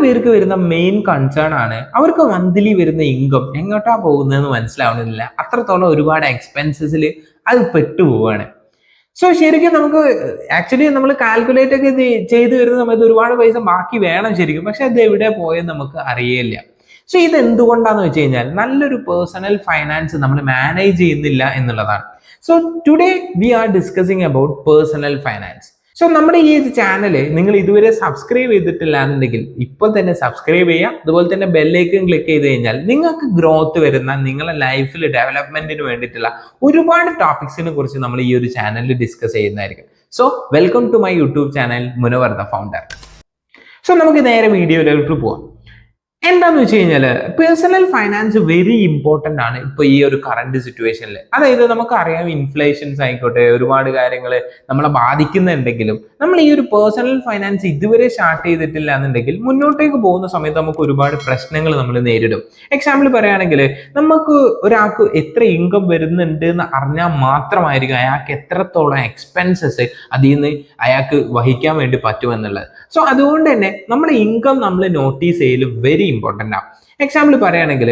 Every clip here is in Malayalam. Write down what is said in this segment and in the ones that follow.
പേർക്ക് വരുന്ന മെയിൻ കൺസേൺ ആണ് അവർക്ക് മന്ത്ലി വരുന്ന ഇൻകം എങ്ങോട്ടാ പോകുന്നതെന്ന് മനസ്സിലാവുന്നില്ല. അത്രത്തോളം ഒരുപാട് എക്സ്പെൻസസിൽ അത് പെട്ടുപോവാണ്. സോ ശരിക്കും നമുക്ക് ആക്ച്വലി നമ്മൾ കാൽക്കുലേറ്റ് ഒക്കെ ചെയ്ത് വരുന്ന സമയത്ത് ഒരുപാട് പൈസ ബാക്കി വേണം ശരിക്കും, പക്ഷെ അത് എവിടെ പോയെന്ന് നമുക്ക് അറിയില്ല. സോ ഇത് എന്തുകൊണ്ടാന്ന് വെച്ച് കഴിഞ്ഞാൽ നല്ലൊരു പേഴ്സണൽ ഫൈനാൻസ് നമ്മൾ മാനേജ് ചെയ്യുന്നില്ല എന്നുള്ളതാണ്. So today we R discussing about personal finance. So നമ്മുടെ ഈ ചാനല് നിങ്ങൾ ഇതുവരെ സബ്സ്ക്രൈബ് ചെയ്തിട്ടില്ല എന്നുണ്ടെങ്കിൽ ഇപ്പോൾ തന്നെ സബ്സ്ക്രൈബ് ചെയ്യാം. അതുപോലെ തന്നെ ബെല്ലൈക്കൺ ക്ലിക്ക് ചെയ്ത് കഴിഞ്ഞാൽ നിങ്ങൾക്ക് ഗ്രോത്ത് വരുന്ന നിങ്ങളുടെ ലൈഫിൽ ഡെവലപ്മെന്റിന് വേണ്ടിയിട്ടുള്ള ഒരുപാട് ടോപ്പിക്സിനെ കുറിച്ച് നമ്മൾ ഈ ഒരു ചാനലിൽ ഡിസ്കസ് ചെയ്യുന്നതായിരിക്കും. So welcome to my YouTube channel Munavar the founder. So നമുക്ക് നേരെ വീഡിയോയിലോട്ട് പോവാം. എന്താന്ന് വെച്ച് കഴിഞ്ഞാല് പേഴ്സണൽ ഫൈനാൻസ് വെരി ഇമ്പോർട്ടന്റ് ആണ് ഇപ്പൊ ഈ ഒരു കറന്റ് സിറ്റുവേഷനിൽ. അതായത് നമുക്കറിയാം ഇൻഫ്ലേഷൻസ് ആയിക്കോട്ടെ ഒരുപാട് കാര്യങ്ങൾ നമ്മളെ ബാധിക്കുന്നുണ്ടെങ്കിലും നമ്മൾ ഈ ഒരു പേഴ്സണൽ ഫൈനാൻസ് ഇതുവരെ സ്റ്റാർട്ട് ചെയ്തിട്ടില്ല എന്നുണ്ടെങ്കിൽ മുന്നോട്ടേക്ക് പോകുന്ന സമയത്ത് നമുക്ക് ഒരുപാട് പ്രശ്നങ്ങൾ നമ്മൾ നേരിടും. എക്സാമ്പിൾ പറയുകയാണെങ്കിൽ നമുക്ക് ഒരാൾക്ക് എത്ര ഇൻകം വരുന്നുണ്ട് എന്ന് അറിഞ്ഞാൽ മാത്രമായിരിക്കും അയാൾക്ക് എത്രത്തോളം എക്സ്പെൻസസ് അതിൽ നിന്ന് അയാൾക്ക് വഹിക്കാൻ വേണ്ടി പറ്റുമെന്നുള്ളത്. സോ അതുകൊണ്ട് തന്നെ നമ്മുടെ ഇൻകം നമ്മൾ നോട്ടീസ് ചെയ്യൽ വെരി ഇമ്പോർട്ടൻ്റ് ആണ്. എക്സാമ്പിൾ പറയുകയാണെങ്കിൽ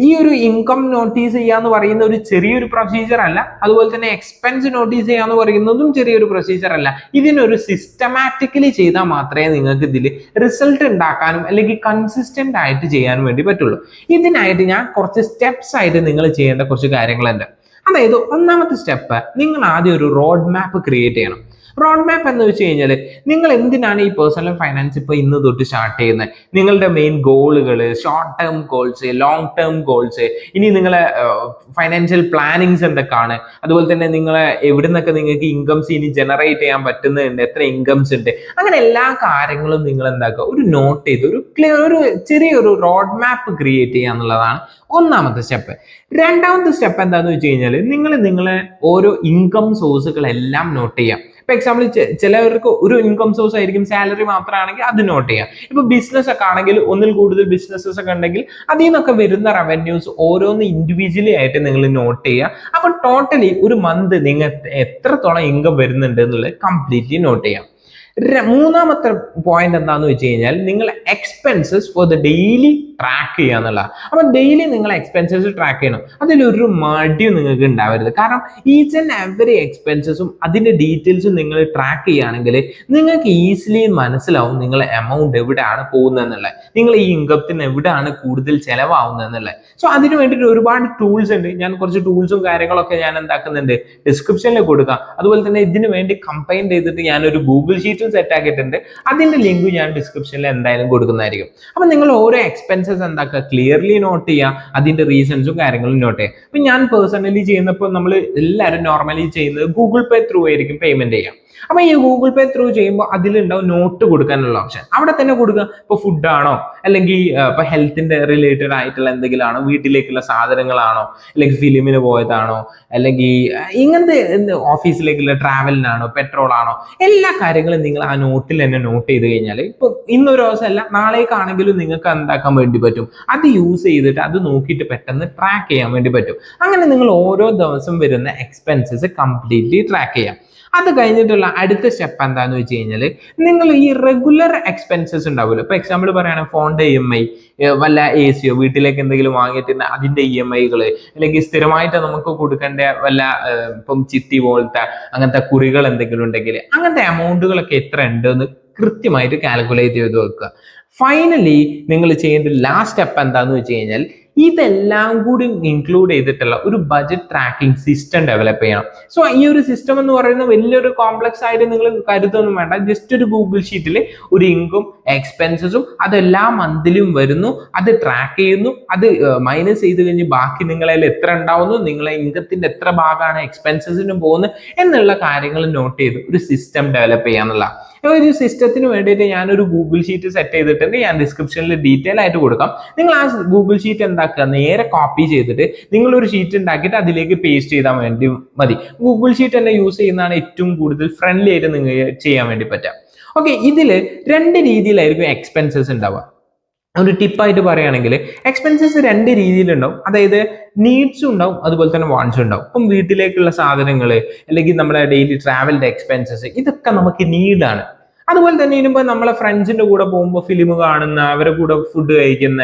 ഈ ഒരു ഇൻകം നോട്ടീസ് ചെയ്യാന്ന് പറയുന്ന ഒരു ചെറിയൊരു പ്രൊസീജിയർ അല്ല, അതുപോലെ തന്നെ എക്സ്പെൻസ് നോട്ടീസ് ചെയ്യാന്ന് പറയുന്നതും ചെറിയൊരു പ്രൊസീജിയർ അല്ല. ഇതിനൊരു സിസ്റ്റമാറ്റിക്കലി ചെയ്താൽ മാത്രമേ നിങ്ങൾക്ക് ഇതിൽ റിസൾട്ട് ഉണ്ടാക്കാനും അല്ലെങ്കിൽ കൺസിസ്റ്റന്റ് ആയിട്ട് ചെയ്യാനും വേണ്ടി പറ്റുള്ളൂ. ഇതിനായിട്ട് ഞാൻ കുറച്ച് സ്റ്റെപ്സ് ആയിട്ട് നിങ്ങൾ ചെയ്യേണ്ട കുറച്ച് കാര്യങ്ങളുണ്ട്. അതായത് ഒന്നാമത്തെ സ്റ്റെപ്പ്, നിങ്ങൾ ആദ്യം ഒരു റോഡ് മാപ്പ് ക്രിയേറ്റ് ചെയ്യണം. റോഡ് മാപ്പ് എന്ന് വെച്ച് കഴിഞ്ഞാൽ നിങ്ങൾ എന്തിനാണ് ഈ പേഴ്സണൽ ഫൈനാൻസ് ഇപ്പോൾ ഇന്ന് തൊട്ട് സ്റ്റാർട്ട് ചെയ്യുന്നത്, നിങ്ങളുടെ മെയിൻ ഗോളുകൾ, short term goals, long term goals, ഇനി നിങ്ങളെ ഫൈനാൻഷ്യൽ പ്ലാനിങ്സ് എന്തൊക്കെയാണ്, അതുപോലെ തന്നെ നിങ്ങളെ എവിടെ നിന്നൊക്കെ നിങ്ങൾക്ക് ഇൻകംസ് ഇനി ജനറേറ്റ് ചെയ്യാൻ പറ്റുന്നുണ്ട്, എത്ര ഇൻകംസ് ഉണ്ട്, അങ്ങനെ എല്ലാ കാര്യങ്ങളും നിങ്ങൾ എന്താക്കുക ഒരു നോട്ട് ചെയ്ത് ഒരു ചെറിയൊരു റോഡ് മാപ്പ് ക്രിയേറ്റ് ചെയ്യുക എന്നുള്ളതാണ് ഒന്നാമത്തെ സ്റ്റെപ്പ്. രണ്ടാമത്തെ സ്റ്റെപ്പ് എന്താണെന്ന് വെച്ച് കഴിഞ്ഞാൽ നിങ്ങളെ ഓരോ ഇൻകം സോഴ്സുകളെല്ലാം നോട്ട് ചെയ്യാം. ഇപ്പൊ എക്സാമ്പിൾ ചിലവർക്ക് ഒരു ഇൻകം സോഴ്സ് ആയിരിക്കും, സാലറി മാത്രമാണെങ്കിൽ അത് നോട്ട് ചെയ്യാം. ഇപ്പൊ ബിസിനസ് ഒക്കെ ആണെങ്കിൽ ഒന്നിൽ കൂടുതൽ ബിസിനസ്സസ് ഒക്കെ ഉണ്ടെങ്കിൽ അതിൽ നിന്നൊക്കെ വരുന്ന റവന്യൂസ് ഓരോന്ന് ഇൻഡിവിജ്വലി ആയിട്ട് നിങ്ങൾ നോട്ട് ചെയ്യുക. അപ്പൊ ടോട്ടലി ഒരു മന്ത് നിങ്ങൾ എത്രത്തോളം ഇൻകം വരുന്നുണ്ട് എന്നുള്ളത് കംപ്ലീറ്റ്ലി നോട്ട് ചെയ്യാം. മൂന്നാമത്തെ പോയിന്റ് എന്താണെന്ന് വെച്ച് കഴിഞ്ഞാൽ നിങ്ങൾ expenses for the daily track ചെയ്യുക എന്നുള്ള. അപ്പൊ ഡെയിലി നിങ്ങൾ എക്സ്പെൻസസ് ട്രാക്ക് ചെയ്യണം. അതിലൊരു മടിയും നിങ്ങൾക്ക് ഉണ്ടാവരുത്. കാരണം ഈച്ച് ആൻഡ് എവറി എക്സ്പെൻസസും അതിന്റെ ഡീറ്റെയിൽസും നിങ്ങൾ ട്രാക്ക് ചെയ്യുകയാണെങ്കിൽ നിങ്ങൾക്ക് ഈസിലി മനസ്സിലാവും നിങ്ങളെ എമൗണ്ട് എവിടെയാണ് പോകുന്നത് എന്നുള്ളത്, നിങ്ങൾ ഈ ഇൻകത്തിന് എവിടെയാണ് കൂടുതൽ ചെലവാകുന്നത് എന്നുള്ളത്. സോ അതിന് വേണ്ടിയിട്ട് ഒരുപാട് ടൂൾസ് ഉണ്ട്. ഞാൻ കുറച്ച് ടൂൾസും കാര്യങ്ങളൊക്കെ ഞാൻ എന്താക്കുന്നുണ്ട് ഡിസ്ക്രിപ്ഷനിൽ കൊടുക്കാം. അതുപോലെ തന്നെ ഇതിന് വേണ്ടി കമ്പൈൻ ചെയ്തിട്ട് ഞാനൊരു ഗൂഗിൾ ഷീറ്റ് സെറ്റ് ആക്കിയിട്ടുണ്ട്. അതിന്റെ ലിങ്ക് ഞാൻ ഡിസ്ക്രിപ്ഷനിൽ എന്തായാലും കൊടുക്കുന്നതായിരിക്കും. അപ്പൊ നിങ്ങൾ ഓരോ എക്സ്പെൻസസ് എന്താക്കുക ക്ലിയർലി നോട്ട് ചെയ്യുക, അതിന്റെ റീസൺസും കാര്യങ്ങളും നോട്ട് ചെയ്യുക. അപ്പൊ ഞാൻ പേഴ്സണലി ചെയ്യുന്നപ്പോൾ നമ്മൾ എല്ലാവരും നോർമലി ചെയ്യുന്നത് ഗൂഗിൾ പേ ത്രൂ ആയിരിക്കും പേയ്മെന്റ് ചെയ്യാം. അപ്പൊ ഈ ഗൂഗിൾ പേ ത്രൂ ചെയ്യുമ്പോൾ അതിലുണ്ടാവും നോട്ട് കൊടുക്കാനുള്ള ഓപ്ഷൻ, അവിടെ തന്നെ കൊടുക്കുക. ഇപ്പൊ ഫുഡ് ആണോ, അല്ലെങ്കിൽ ഇപ്പൊ ഹെൽത്തിന്റെ റിലേറ്റഡ് ആയിട്ടുള്ള എന്തെങ്കിലും ആണോ, വീട്ടിലേക്കുള്ള സാധനങ്ങളാണോ, അല്ലെങ്കിൽ ഫിലിമിന് പോയതാണോ, അല്ലെങ്കിൽ ഇങ്ങനത്തെ ഓഫീസിലേക്കുള്ള ട്രാവലിനാണോ, പെട്രോൾ ആണോ, എല്ലാ കാര്യങ്ങളും നിങ്ങൾ ആ നോട്ടിൽ തന്നെ നോട്ട് ചെയ്ത് കഴിഞ്ഞാൽ ഇപ്പൊ ഇന്നൊരു ദിവസമല്ല നാളേക്കാണെങ്കിലും നിങ്ങൾക്ക് എന്താക്കാൻ വേണ്ടി പറ്റും, അത് യൂസ് ചെയ്തിട്ട് അത് നോക്കിയിട്ട് പെട്ടെന്ന് ട്രാക്ക് ചെയ്യാൻ വേണ്ടി പറ്റും. അങ്ങനെ നിങ്ങൾ ഓരോ ദിവസം വരുന്ന എക്സ്പെൻസസ് കംപ്ലീറ്റ്ലി ട്രാക്ക് ചെയ്യാം. അത് കഴിഞ്ഞിട്ടുള്ള അടുത്ത സ്റ്റെപ്പ് എന്താന്ന് വെച്ച് കഴിഞ്ഞാൽ നിങ്ങൾ ഈ റെഗുലർ എക്സ്പെൻസസ് ഉണ്ടാവുമല്ലോ. ഇപ്പൊ എക്സാമ്പിൾ പറയുകയാണെങ്കിൽ ഫോണിന്റെ EMI, വല്ല AC യോ വീട്ടിലേക്ക് എന്തെങ്കിലും വാങ്ങിയിട്ട് അതിന്റെ EMI അല്ലെങ്കിൽ സ്ഥിരമായിട്ട് നമുക്ക് കൊടുക്കേണ്ട വല്ല ഇപ്പം ചിട്ടി പോലത്തെ അങ്ങനത്തെ കുറികൾ എന്തെങ്കിലും ഉണ്ടെങ്കിൽ അങ്ങനത്തെ എമൗണ്ടുകളൊക്കെ എത്ര ഉണ്ട് എന്ന് കൃത്യമായിട്ട് കാൽക്കുലേറ്റ് ചെയ്ത് വെക്കുക. ഫൈനലി നിങ്ങൾ ചെയ്യേണ്ട ലാസ്റ്റ് സ്റ്റെപ്പ് എന്താന്ന് വെച്ച് കഴിഞ്ഞാൽ ഇതെല്ലാം കൂടി ഇൻക്ലൂഡ് ചെയ്തിട്ടുള്ള ഒരു ബഡ്ജറ്റ് ട്രാക്കിംഗ് സിസ്റ്റം ഡെവലപ്പ് ചെയ്യണം. സോ ഈ ഒരു സിസ്റ്റം എന്ന് പറയുന്നത് വലിയൊരു കോംപ്ലക്സ് ആയിട്ട് നിങ്ങൾ കരുതൊന്നും വേണ്ട. ജസ്റ്റ് ഒരു ഗൂഗിൾ ഷീറ്റിൽ ഒരു ഇൻകം എക്സ്പെൻസസും അതെല്ലാം മന്ത്ലിയും വരുന്നു, അത് ട്രാക്ക് ചെയ്യുന്നു, അത് മൈനസ് ചെയ്ത് കഴിഞ്ഞ് ബാക്കി നിങ്ങളതിൽ എത്ര ഉണ്ടാവുന്നു, നിങ്ങളെ ഇൻകത്തിന്റെ എത്ര ഭാഗമാണ് എക്സ്പെൻസസിന് പോകുന്നത് എന്നുള്ള കാര്യങ്ങൾ നോട്ട് ചെയ്ത് ഒരു സിസ്റ്റം ഡെവലപ്പ് ചെയ്യാന്നുള്ള. ഒരു സിസ്റ്റത്തിന് വേണ്ടിയിട്ട് ഞാനൊരു ഗൂഗിൾ ഷീറ്റ് സെറ്റ് ചെയ്തിട്ടുണ്ട്, ഞാൻ ഡിസ്ക്രിപ്ഷനിൽ ഡീറ്റെയിൽ ആയിട്ട് കൊടുക്കാം. നിങ്ങൾ ആ ഗൂഗിൾ ഷീറ്റ് എന്താക്കുക നേരെ കോപ്പി ചെയ്തിട്ട് നിങ്ങൾ ഒരു ഷീറ്റ് ഉണ്ടാക്കിയിട്ട് അതിലേക്ക് പേസ്റ്റ് ചെയ്താൽ വേണ്ടി മതി. ഗൂഗിൾ ഷീറ്റ് തന്നെ യൂസ് ചെയ്യുന്നതാണ് ഏറ്റവും കൂടുതൽ ഫ്രണ്ട്ലി ആയിട്ട് നിങ്ങൾക്ക് ചെയ്യാൻ വേണ്ടി പറ്റുക. ഓക്കെ, ഇതില് രണ്ട് രീതിയിലായിരിക്കും എക്സ്പെൻസസ് ഉണ്ടാവുക. ഒരു ടിപ്പായിട്ട് പറയുകയാണെങ്കിൽ എക്സ്പെൻസസ് രണ്ട് രീതിയിലുണ്ടാവും. അതായത് നീഡ്സും ഉണ്ടാവും, അതുപോലെ തന്നെ വാണ്ട്സും ഉണ്ടാവും. ഇപ്പം വീട്ടിലേക്കുള്ള സാധനങ്ങൾ അല്ലെങ്കിൽ നമ്മുടെ ഡെയിലി ട്രാവലിന്റെ എക്സ്പെൻസസ് ഇതൊക്കെ നമുക്ക് നീഡാണ്. അതുപോലെ തന്നെ ഇനിയിപ്പോൾ നമ്മളെ ഫ്രണ്ട്സിന്റെ കൂടെ പോകുമ്പോൾ ഫിലിം കാണുന്ന, അവരെ കൂടെ ഫുഡ് കഴിക്കുന്ന,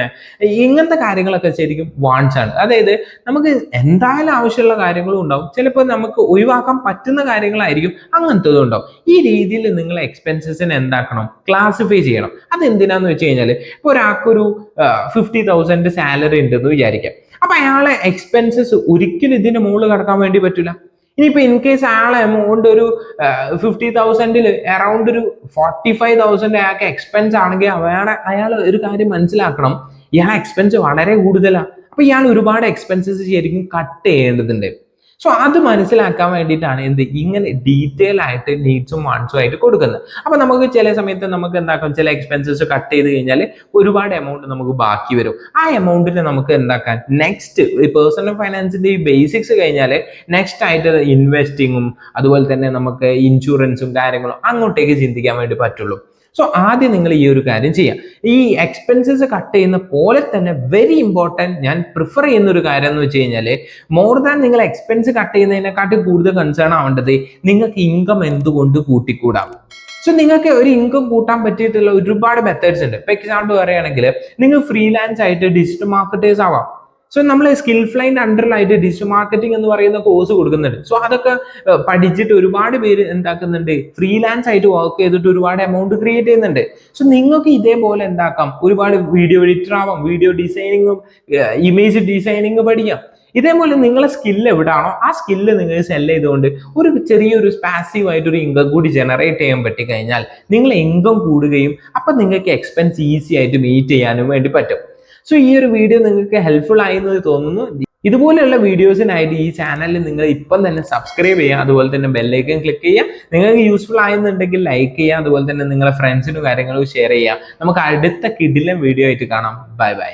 ഇങ്ങനത്തെ കാര്യങ്ങളൊക്കെ ശരിക്കും വാണ്ട്സ് ആണ്. അതായത് നമുക്ക് എന്തായാലും ആവശ്യമുള്ള കാര്യങ്ങളും ഉണ്ടാവും, ചിലപ്പോൾ നമുക്ക് ഒഴിവാക്കാൻ പറ്റുന്ന കാര്യങ്ങളായിരിക്കും, അങ്ങനത്തതും ഉണ്ടാവും. ഈ രീതിയിൽ നിങ്ങൾ എക്സ്പെൻസസിനെ എന്താക്കണം, ക്ലാസിഫൈ ചെയ്യണം. അതെന്തിനാന്ന് വെച്ച് കഴിഞ്ഞാൽ, ഇപ്പോൾ ഒരാൾക്കൊരു 50,000 സാലറി ഉണ്ടെന്ന് വിചാരിക്കാം. അപ്പൊ അയാളെ എക്സ്പെൻസസ് ഒരിക്കലും ഇതിന് മുകളിൽ കടക്കാൻ വേണ്ടി പറ്റില്ല. ഇനിയിപ്പോ ഇൻ കേസ് അയാളെ എമൗണ്ട് ഒരു 50,000 അറൌണ്ട് ഒരു 45,000 അയാൾക്ക് എക്സ്പെൻസ് ആണെങ്കിൽ അയാൾ ഒരു കാര്യം മനസ്സിലാക്കണം, ഇയാളെ എക്സ്പെൻസ് വളരെ കൂടുതലാണ്. അപ്പൊ ഇയാൾ ഒരുപാട് എക്സ്പെൻസസ് ശരിക്കും കട്ട് ചെയ്യേണ്ടതുണ്ട്. സോ അത് മനസ്സിലാക്കാൻ വേണ്ടിയിട്ടാണ് ഇങ്ങനെ ഡീറ്റെയിൽ ആയിട്ട് നീഡ്സും വാണ്ട്സും ആയിട്ട് കൊടുക്കുന്നത്. അപ്പൊ നമുക്ക് ചില സമയത്ത് നമുക്ക് എന്താക്കാം, ചില എക്സ്പെൻസസ് കട്ട് ചെയ്ത് കഴിഞ്ഞാൽ ഒരുപാട് എമൗണ്ട് നമുക്ക് ബാക്കി വരും. ആ എമൗണ്ടിന് നമുക്ക് എന്താക്കാൻ, നെക്സ്റ്റ് പേഴ്സണൽ ഫൈനാൻസിന്റെ ഈ ബേസിക്സ് കഴിഞ്ഞാൽ നെക്സ്റ്റ് ആയിട്ട് ഇൻവെസ്റ്റിങ്ങും അതുപോലെ തന്നെ നമുക്ക് ഇൻഷുറൻസും കാര്യങ്ങളും അങ്ങോട്ടേക്ക് ചിന്തിക്കാൻ വേണ്ടി പറ്റുള്ളൂ. സോ ആദ്യം നിങ്ങൾ ഈ ഒരു കാര്യം ചെയ്യാം. ഈ എക്സ്പെൻസസ് കട്ട് ചെയ്യുന്ന പോലെ തന്നെ വെരി ഇമ്പോർട്ടൻറ്റ് ഞാൻ പ്രിഫർ ചെയ്യുന്ന ഒരു കാര്യം എന്ന് വെച്ച് കഴിഞ്ഞാൽ, മോർ ദാൻ നിങ്ങൾ എക്സ്പെൻസ് കട്ട് ചെയ്യുന്നതിനെക്കാട്ടി കൂടുതൽ കൺസേൺ ആവേണ്ടത് നിങ്ങൾക്ക് ഇൻകം എന്തുകൊണ്ട് കൂട്ടിക്കൂടാം. സോ നിങ്ങൾക്ക് ഒരു ഇൻകം കൂട്ടാൻ പറ്റിയിട്ടുള്ള ഒരുപാട് മെത്തേഡ്സ് ഉണ്ട്. ഇപ്പൊ എക്സാമ്പിൾ പറയുകയാണെങ്കിൽ, നിങ്ങൾ ഫ്രീലാൻസ് ആയിട്ട് ഡിജിറ്റൽ മാർക്കറ്റേഴ്സ് ആവാം. സോ നമ്മൾ സ്കിൽ ഫ്ലൈൻ്റെ അണ്ടറിലായിട്ട് ഡിജിറ്റൽ മാർക്കറ്റിംഗ് എന്ന് പറയുന്ന കോഴ്സ് കൊടുക്കുന്നുണ്ട്. സോ അതൊക്കെ പഠിച്ചിട്ട് ഒരുപാട് പേര് എന്താക്കുന്നുണ്ട്, ഫ്രീലാൻസ് ആയിട്ട് വർക്ക് ചെയ്തിട്ട് ഒരുപാട് എമൗണ്ട് ക്രിയേറ്റ് ചെയ്യുന്നുണ്ട്. സോ നിങ്ങൾക്ക് ഇതേപോലെ എന്താക്കാം, ഒരുപാട് വീഡിയോ എഡിറ്റർ ആവാം, വീഡിയോ ഡിസൈനിങ്ങും ഇമേജ് ഡിസൈനിങ് പഠിക്കാം. ഇതേപോലെ നിങ്ങളെ സ്കില്ല് എവിടാണോ ആ സ്കില്ല് നിങ്ങൾ സെല് ചെയ്തുകൊണ്ട് ഒരു ചെറിയൊരു പാസീവ് ആയിട്ടൊരു ഇൻകം കൂടി ജനറേറ്റ് ചെയ്യാൻ പറ്റി കഴിഞ്ഞാൽ നിങ്ങൾ ഇൻകം കൂടുകയും അപ്പം നിങ്ങൾക്ക് എക്സ്പെൻസ് ഈസി ആയിട്ട് മീറ്റ് ചെയ്യാനും വേണ്ടി പറ്റും. സോ ഈ ഒരു വീഡിയോ നിങ്ങൾക്ക് ഹെൽപ്ഫുൾ ആയി എന്ന് തോന്നുന്നു. ഇതുപോലെയുള്ള വീഡിയോസിനായിട്ട് ഈ ചാനലിൽ നിങ്ങൾ ഇപ്പം തന്നെ സബ്സ്ക്രൈബ് ചെയ്യുക, അതുപോലെ തന്നെ ബെല്ലൈക്കൺ ക്ലിക്ക് ചെയ്യുക. നിങ്ങൾക്ക് യൂസ്ഫുൾ ആയെന്നുണ്ടെങ്കിൽ ലൈക്ക് ചെയ്യുക, അതുപോലെ തന്നെ നിങ്ങളുടെ ഫ്രണ്ട്സിനും കാര്യങ്ങളും ഷെയർ ചെയ്യുക. നമുക്ക് അടുത്ത കിടിലൻ വീഡിയോ ആയിട്ട് കാണാം. Bye bye.